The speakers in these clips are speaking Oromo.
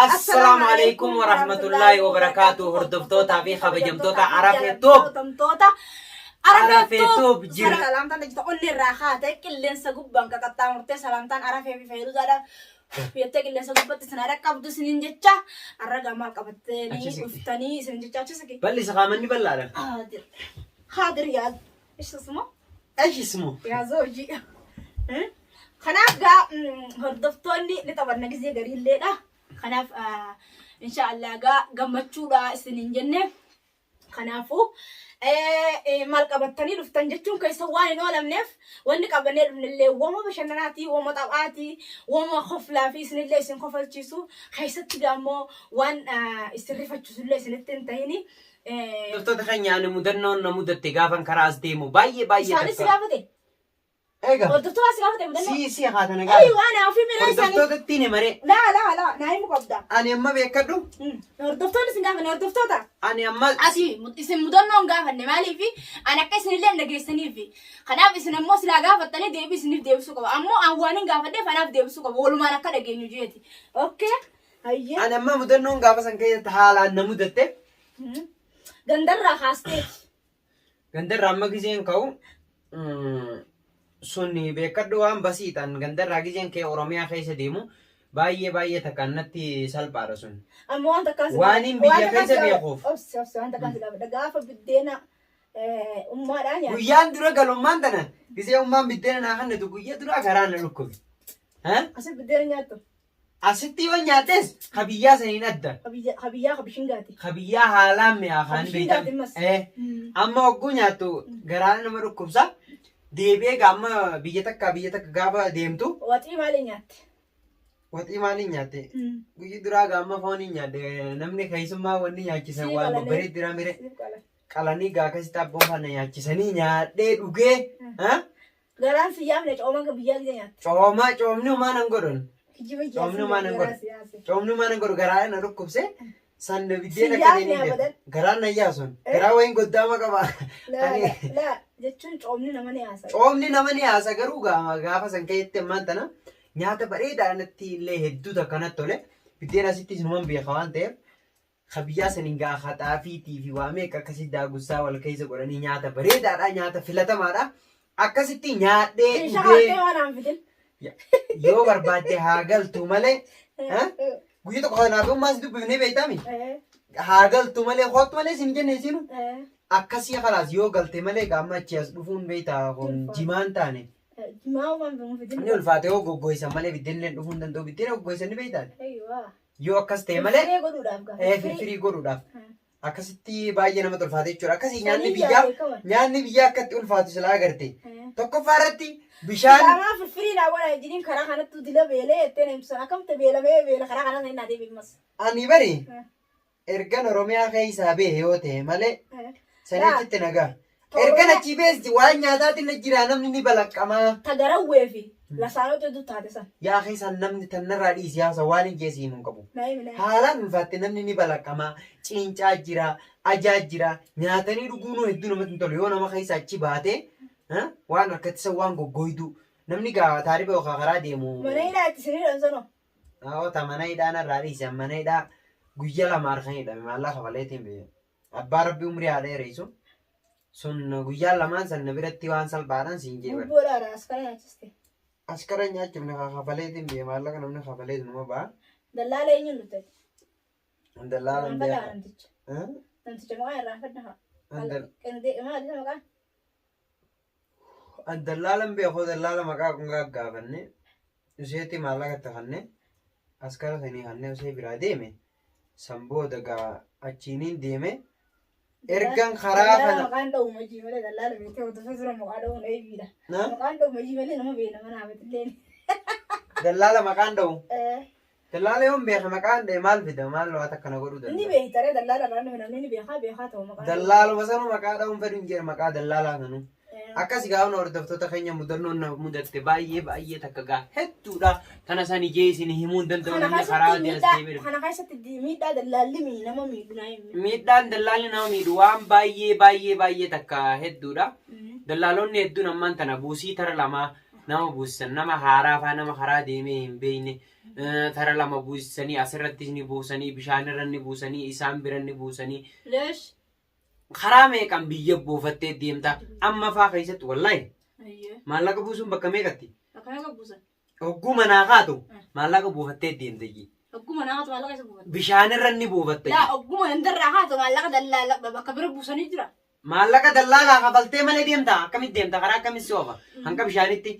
السلام عليكم ورحمة الله وبركاته. هردفتوتا في خبجمتوتا عرفتوب جرا سلام تان جت أقول لي راحات كلن سقوب بانك كتام مرتة سلام تان عرفه في فيروز هذا يتكلم سقوب بتسنارك كابدو سنين جتة الرجال ما كبتني وفتني سنين جتة شسكي بلي سقامني بلارة خادر يا إيش اسمه ايش اسمه يا زوجي خناف جا هردفتوني لتبرنا جزء قريب لنا خناف إن شاء الله جا جمتشورا سنين جنة خنافو مال قبضتني لفتن جتون كي سواني نولا منف واني قبني من اللي وما بشنناتي وما طبعاتي وما خفلا في سن اللي سن خفل تشيسو خيست جامو وان استريفة تشيسو اللي سن تنتهيني دفتو تخيني أنا مدرنون نمودة تجافن كراس ديمو باي سالي سيافة ايجا ودكتور سيافة مدرنون سي هذا أنا أيوة أنا في من دفتو سالي تتيني مري لا نايم قبضة أنا أما بيكدو دكتور سيافة دكتور تا أنا أما أسي اسم مدرنون قافن مالي في أنا كيس نلين نجلسني في خناف اسم موس لا قافتني ديبي سنيف ديب سوكا أمو أوانين قافن فناف ديب سوكا ولا ما نكره جيني جيتي أوكي هيا أنا أما مدرنون قافسن كي تحالا نمودة غندرة خاستي gandar ramma gizeen ka'u sunni beekadhu waan basiitan gandarraa gizeen kee oromiyaa keessa deemu baay'ee takkannatti salphaadha sun أما أنت كان waan hin biyya keessa beekuuf أبس أنت كان سلام دقافة بدينا أمة رانيا guyyaan dura galummaan tana gizee ummaan biddeena naa kannatu guyya dura garaa na dhukkubi أصل بدينا نياتو asitti yoo nyaates kabiyyaa saniin adda خبيا خبشنجاتي kabiyyaa haalaan mi'aa kaan خبشنجاتي beekan مس amma hogguu nyaattu garaa nama dhukkubsa deebi'ee gaamma biyya takka gaafa deemtu واتي مالي نيات waxii maaliin nyaatte guyyi duraa gaamma fooniin nyaadde namni keessummaa wanni nyaachisan waan babbareed dira mire qalanii gaa akkasitti abboon fanna nyaachisanii nyaadhee dhugee غران سيام نج أمان كبيا كذا نيات coomni humaan an godhon coomni humaan an godhu garaa na dhukkubse sanna biddeen akka deemee garaa na yaasun garaa wayin goddaama qaba لا جتشون أمني نماني عسى coomni nama ni haasa garuu gaafa san keessatti ammaan tana nyaata bareedaa natti illee hedduu takkanatti tole biddeen asitti sinuman beeka waan ta'eef kabiyyaa saniin gaa haxaafiitii fi waa meeqa akkasii daagussaa wal keessa godhanii nyaata bareedaadha nyaata filatamaadha akkasitti nyaadhee dhugee yoo barbaadde haa galtu malee guyya tokko kanaaf ummaas dubbifnee beektami haa galtu malee hoottu malee sin jenne sinu akkasii kalaas yoo galte malee gaamma achi as dhufuun beektaa kun jimaan taane ما ما بمفيدين inni ulfaate yoo goggoisan malee biddeen dhufuun danda'u biddeen goggoisan ni beektaan أيوة yoo akkas ta'e malee فري قدود أبغى firfirii godhuudhaaf akkasitti baay'ee namatti ulfaate jechuudha akkasii nyaanni biyyaa akkatti ulfaatu silaa agarte tokkoffaa irratti bishaan ما فري لا ولا جدين كرا خانة توديلا بيلة تنام سنا كم تبيلا بيلا كرا خانة نين نادي بيمس ani bari ergan oromiyaa keessaa bee yoo ta'e malee saniitti nagaa ergan achi beesti waan nyaataatiin na jira namni ni balaqqamaa تجارة ويفي لا سالو تدو تادسا yaa keessaan namni tanarraa dhiisi yaasa waan hin geessiin hin qabu نايم haalaan ulfaatte namni ni balaqqamaa ciincaa jira ajaa jira nyaatanii dhuguun hedduu namatti hin tolu yoo nama keessa achi baate waan harkatti isa waan goggoydu namni gaa taarifa yookaan karaa deemu من أين أتسنين أنزلوا ta mana hidhaan irraa dhiisan mana hidhaa guyya lama harkan hidhame maallaqa baleetiin bee abbaa rabbii umrii haadha hereessu sun guyyaa lamaan san na biratti waan salphaadhaan siin jeeban بولا راس كلا نجستي askara nyaachuuf na kafaleetiin bee maallaqa namni kafaleetu numa ba'a دلالة ينون لتج dallaalan فلا beeka أنتج أنتج ما يرى فدها كان دي ما دي ما كان dallaalan beekoo dallaala maqaa kun gaggaafanne useetti maallaqa tafanne askara sanii hannee usee biraa deeme san booda gaa achiiniin deeme ergan karaa kana مكان دو مجي ولا دلالة بيته وتفسر مكان دو ناي بيدا مكان دو مجي ولا نما بينا ما نابت الليل dallaala maqaan dha'u dallaala yoon beeka maqaan dha'e maal fida maal waan akkana godhuu إني danda'a بيه ترى دلالة رانا من أمني بيخا تو مكان dallaaluma sanuu maqaa dha'uun fedhu hin jira maqaa dallaalaa sanuu akkasi gaafna hordoftoota keenya mudannoon na mudatte baay'ee takka gaa hedduudha kana san ijee isin himuu hin danda'u namni karaa dees deebiin أنا خايسة تدي دلالة مي نما مي بنايم miidhaan dallaalli nama miidhu waan baay'ee takka hedduudha dallaalonni hedduun ammaan tana buusii tara lamaa nama buusisan nama haaraa faa nama karaa deemee hin beekne tara lama buusisanii asirrattis ni buusanii bishaanirra ni buusanii isaan bira ni buusanii karaa meeqan biyya buufattee deemta amma faa keessatti wallaahi maallaqa buusuun bakka meeqatti hogguu manaa kaatu maallaqa buufattee deemte Ogummaa nama tumaala keessa buufata. Bishaanirra ni buufatte. Yaa ogummaa nandarraa haatu maallaqa dallaalaa bakka bira buusanii jira. Maallaqa dallaalaa kafaltee malee deemta akkamitti deemta karaa akkamitti soofa hanga bishaanitti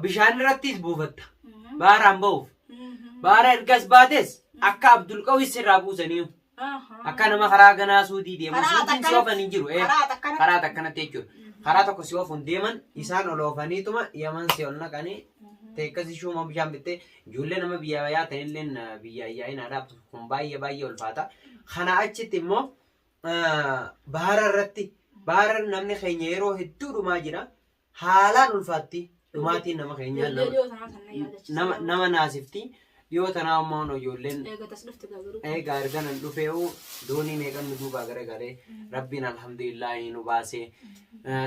bishaanirrattis buufatta baaraan ba'uuf baara ergas baates akka Abdul Qawwis irraa buusanii akka nama karaa ganaa suutii deemu suutiin soofan hin jiru karaa takkanatti jechuudha karaa tokko si oofuun deeman isaan ol oofaniituma yaman si ol naqanii teekkasi shuuma bishaan bittee ijoollee nama biyya bayyaa ta'elleen biyya ayyaanaadhaaf kun baay'ee ulfaata kana achitti immoo bahara irratti bahara namni keenya yeroo hedduu dhumaa jira haalaan ulfaatti dhumaatiin nama keenya nama naasifti yoo tanaa ammoo ijoolleen eegaa erganan dhufee'u doonii meeqan nu duubaa garagalee rabbiin alhamdulillah nu baasee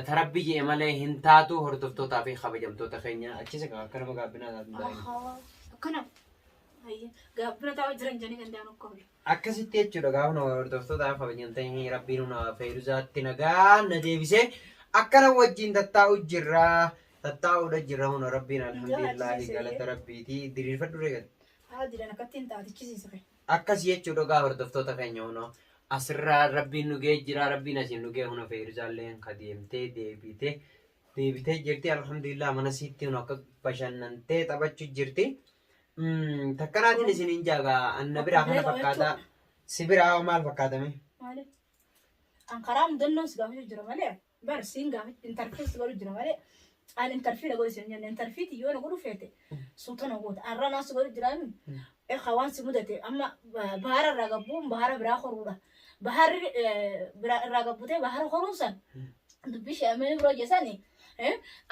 tarabbi jee malee hin taatu hordoftootaa fi kabajamtoota keenya achisa akka nama gaabbinaa akkana gaabbina taa'u jiran janii kan daanu akka akkasitti jechuudha gaafa nama hordoftootaa fi kabajamtoota rabbiin nu feeruzaatti nagaa na deebisee akkana wajjin tattaa'u tattaa'uudha jirra huna rabbiin alhamdulillah galata rabbiitii diriirfadhu reegate. Akkas jechuudha gaafa hordoftoota keenya huna asirraa rabbiin nu ga'ee jira rabbiin asiin nu ga'e huna feeruzaalleen ka deemtee deebitee jirti alhamdulillah mana siitti huna akka bashannantee taphachuu jirti. Takkanaatiin isin hin jaagaa anna biraa kana fakkaata si biraa maal fakkaatame? Ankaraa mudannoo si gaafachuu jira malee barsiin gaafachuu intarfees godhu jira malee. An interfere na gosi nyanya interfere ti yona gudu fete sultana goda an rana su godu jirani khawan si mudate amma bahara ragabu bahara bira khuruda bahar ragabute bahar khurusan dubish amene bro jesani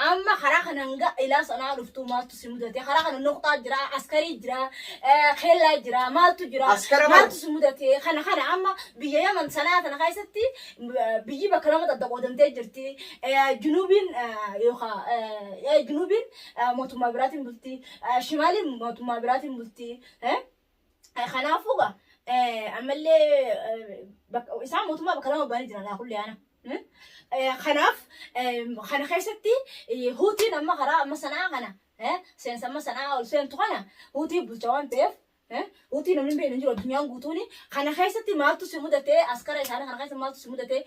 amma kharakhana nga ila sana luftu ma tu si mudate kharakhana nuqta jira askari jira khela jira ma tu jira ma tu si mudate khana amma biya yaman sanata na khaysati biyi bakalama tadqodamte jirti junubin yoha junubin motuma biratin bulti shimali motuma biratin bulti khana fuga amalle isa motuma bakalama bani jira la kulli ana خناف خنا خيستي هوتي لما خرا مثلا خنا سين سما سنا أو سين تخنا هوتي بجوان تيف هوتي نمن بين نجوا الدنيا غوتوني خنا خيستي ما تسمو دتي أسكار إسحاق خنا خيست ما تسمو دتي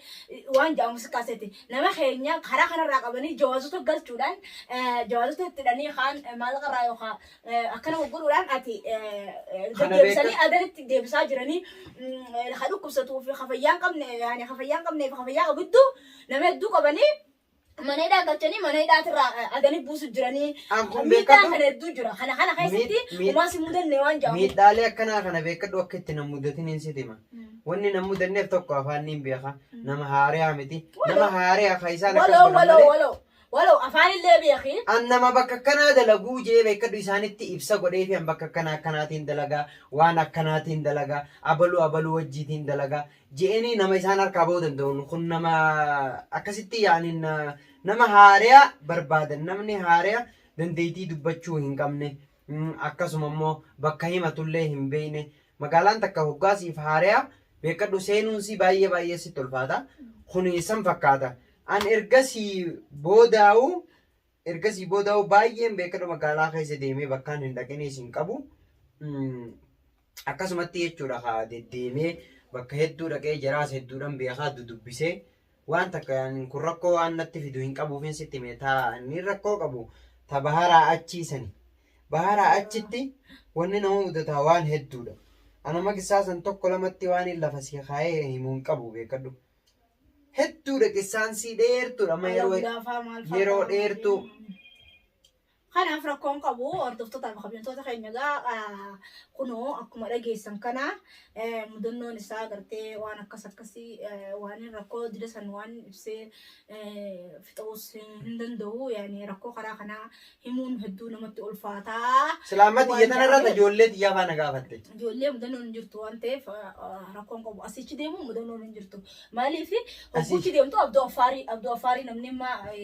وان جام سكاسيتي نما خينيا خرا خنا راقبني جوازو تقدر تودان جوازو تداني خان ما لقى رايو خا أكنا بقول ولان أتي دبسني أدرت دبساجرني خلوك كوساتو في خفيان قبل يعني خفيان بدو نما يدو قبني mana ida gachani mana ida tira adani busu jirani mita kana du jira kana khaysiti uma si mudan ne wan jamu midale akkana kana beekadu akkitti namudatin insitima wanni namudanneef tokko afaannin beeka nama haariyaa miti nama haariyaa khaysana walo afaan illee beeki annama bakka kana dalaguu jee beekadu isaanitti ibsa godhee fi bakka kana akkanaatiin dalagaa waan akkanaatiin dalagaa abalu wajjiitiin dalagaa jeeni nama isaan harkaa ba'uu danda'u kun nama akkasitti yaanin nama haariyaa barbaadan namni haariyaa dandeettii dubbachuu hin qabne akkasuma immoo bakka himatullee hin beekne magaalaan takka hoggaasiif haariyaa beekadhu seenuunsi baay'ee sitti ulfaata kun isan fakkaata an ergasii boodaa'u baay'een beekadhu magaalaa keessa deemee bakkaan hin dhaqinees hin qabu akkasumatti jechuudha haa deddeemee bakka hedduu dhaqee jaraas hedduudhaan beekaa dudubbisee waan takka kun rakkoo waan natti fidu hin qabuufin sitti meetaa inni rakkoo qabu ta baharaa achiisani baharaa achitti wanni nama mudataa waan hedduudha anuma qissaasan tokko lamatti waan hin lafa si kaayee himuu hin qabu beekadhu hedduudha qissaansii dheertuudha amma yeroo dheertuu Kanaaf rakkoon qabu hordoftoota kabajamtoota keenya egaa kunoo akkuma dhageessan kana mudannoon isaa gartee waan akkasii waan rakkoo dida san waan ibsee fixuus hin danda'u yaani rakkoo karaa kanaa himuun hedduu namatti ulfaataa. Islaamatti iyyatan irratti ijoollee xiyyaa faana gaafatte. Ijoollee mudannoon hin jirtu waan ta'eef rakkoon qabu asichi deemu mudannoon hin jirtu. Maaliif hogguutti deemtu Abduu Affaarii namni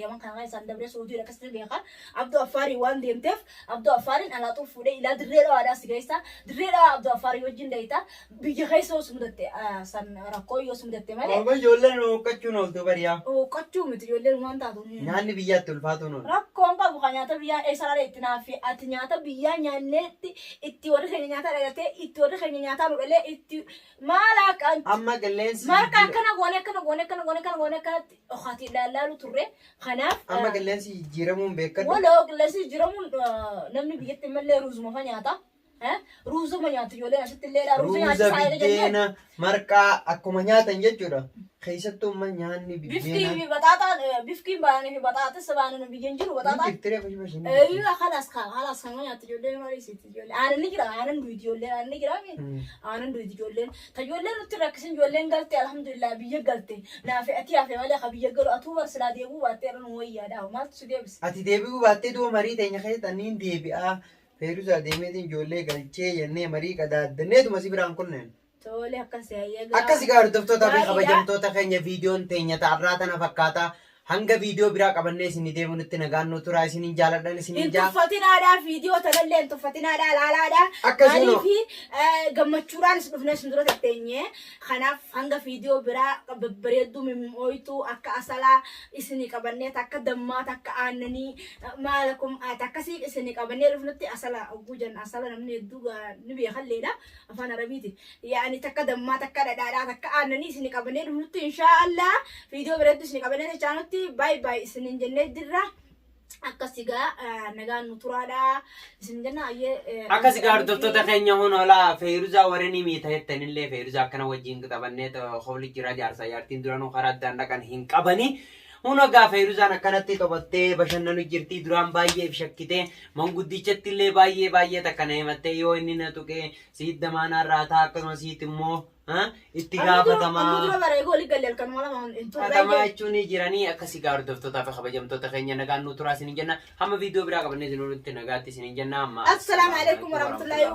yaman kana isaan dabree Suudiidha akkasitti beekan Abduu Affaarii waan deemteef Abduu Affaariin alaatuu fuudhee ilaa dirree dhawaadhaa si geessa dirree dhawaa Abduu Affaarii wajjin dayita biyya keessa yoo mudatte san rakkoo yoo mudatte malee. Amma ijoolleen hooqqachuun ooltu bariyaa. Hooqqachuu miti ijoolleen waan taatu. Nyaanni biyyaatti ulfaatu noonu. Rakkoon qabu kan nyaata biyyaa eessarraa itti naafi ati nyaata biyyaa nyaanneetti itti warri keenya nyaata dhalatee itti warri keenya nyaataa nu dhalee itti maal akka. Amma qilleensi. Marka akkana goone akkanatti okkaatii ilaalaalu turre kanaaf. Amma qilleensi jijjiiramuun beekadhu. Waloo qilleensi jijjiiramuun namni biyyatti malee ruuzuma fa nyaata. Ruuzuma nyaatu ijoolleen asitti illee dha. Ruuza biddeena marqaa akkuma nyaatan jechuudha. Keessattuu amma nyaanni biddeena. Bifkiin baanee fi baxaaxis baanee biyyan jiru baxaaxaa. Biftiree fayyuma isheen. Halas kan nyaatu ijoolleen maalisiiti ijoolleen. Aanan ni jira aanan duwiti ijoolleen aanan ni jira aanan duwiti ijoolleen. Ta ijoolleen nutti rakkisin ijoolleen galte alhamdulillah biyya galte. Naafe ati hafe malee ka biyya galu atuu barsilaa deebuu baattee irra nu wayyaadha. Maaltu si deebise? Ati deebi'uu baattee duuba marii teenya keessatti niin deebi'aa. Feeruusaa deemeetiin ijoollee galchee jennee marii qadaaddanneetuma si biraan kunneen. Tole akkasii akkasii gaa hordoftootaa fi kabajamtoota keenya viidiyoon teenya taarraa tana fakkaata. Hanga viidiyoo biraa qabannee isin deemu nutti nagaan turaa isinin jaaladhan isinin jaa. Tuffatinaadhaa viidiyoo tanallee tuffatinaadhaa laalaadhaa. Akkasuma. Maaliif gammachuudhaan isin dhufnee isin dura tetteenye. Kanaaf hanga viidiyoo biraa babbareedduu mimooyituu akka asalaa isinii qabannee akka dammaa akka aannanii maalakum akkasii isinii qabannee dhufnutti asala oguu jenna asala namni hedduu ni beekalleedha afaan arabiiti. Yaani akka dammaa akka dhadhaadhaa akka aannanii isinii qabannee dhufnutti inshaallah viidiyoo bareedduu isinii qabannee jaanutti. Bye isinin jennee dirra akkasigaa nagaan nu turaadha isin jenna ayyee akkasigaa hordoftoota keenya honoolaa Feeruuzaa warreen miita jettanillee Feeruuzaa akkana wajjin qabannee hobli jira jaarsaa jaartiin duranuu karaa addaan dhaqan hin qabani. Hunagaa Feeruuzaan akkanatti taphattee bashannanu jirti duraan baay'ee shakkitee manguddichatti illee baay'ee takkana himattee yoo inni na tuqee siit damaanaa raataa akkasuma siit immoo itti gaafatamaa. Hatamaa jechuun jiranii akkasii gaa hordoftootaa fi kabajamtoota keenya nagaan nu turaa isinin jenna. Hamma viidiyoo biraa qabannee isin nutti nagaatti isinin jenna amma. Assalaamu alaikum warahmatullahi